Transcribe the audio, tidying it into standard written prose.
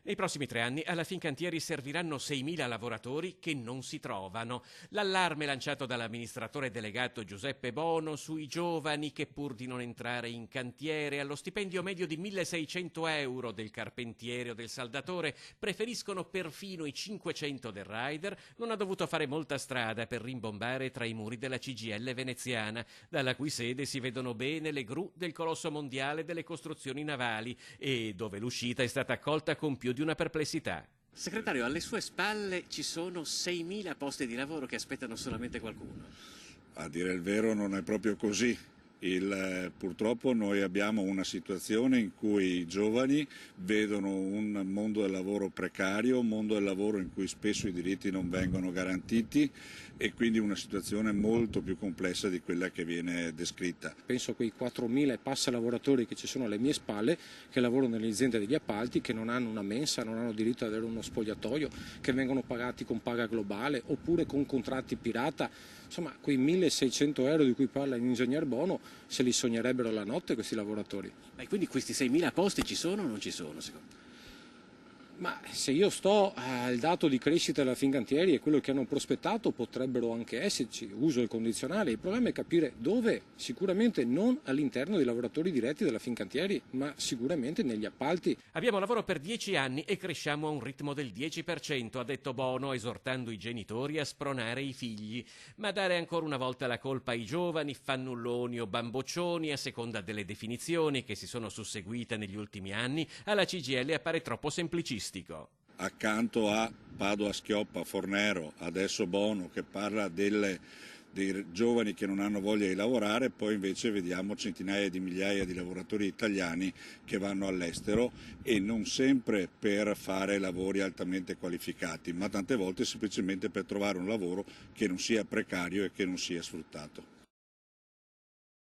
Nei prossimi 3 anni alla Fincantieri serviranno 6.000 lavoratori che non si trovano. L'allarme lanciato dall'amministratore delegato Giuseppe Bono sui giovani che, pur di non entrare in cantiere, allo stipendio medio di 1.600 euro del carpentiere o del saldatore, preferiscono perfino i 500 del rider, non ha dovuto fare molta strada per rimbombare tra i muri della CGIL veneziana, dalla cui sede si vedono bene le gru del colosso mondiale delle costruzioni navali e dove l'uscita è stata accolta con più di una perplessità. Segretario, alle sue spalle ci sono 6.000 posti di lavoro che aspettano solamente qualcuno. A dire il vero non è proprio così. Purtroppo noi abbiamo una situazione in cui i giovani vedono un mondo del lavoro precario, un mondo del lavoro in cui spesso i diritti non vengono garantiti e quindi una situazione molto più complessa di quella che viene descritta. Penso a quei 4.000 e passa lavoratori che ci sono alle mie spalle, che lavorano nelle aziende degli appalti, che non hanno una mensa, non hanno diritto ad avere uno spogliatoio, che vengono pagati con paga globale oppure con contratti pirata. Insomma, quei 1.600 euro di cui parla l'ingegner Bono se li sognerebbero la notte questi lavoratori. Ma quindi questi 6.000 posti ci sono o non ci sono, secondo? Ma se io sto al dato di crescita della Fincantieri e quello che hanno prospettato potrebbero anche esserci, uso il condizionale, il problema è capire dove, sicuramente non all'interno dei lavoratori diretti della Fincantieri, ma sicuramente negli appalti. Abbiamo lavoro per 10 anni e cresciamo a un ritmo del 10%, ha detto Bono, esortando i genitori a spronare i figli. Ma dare ancora una volta la colpa ai giovani, fannulloni o bamboccioni, a seconda delle definizioni che si sono susseguite negli ultimi anni, alla CGIL appare troppo semplicistico. Accanto a Padoa-Schioppa, Fornero, adesso Bono che parla dei giovani che non hanno voglia di lavorare, poi invece vediamo centinaia di migliaia di lavoratori italiani che vanno all'estero e non sempre per fare lavori altamente qualificati, ma tante volte semplicemente per trovare un lavoro che non sia precario e che non sia sfruttato.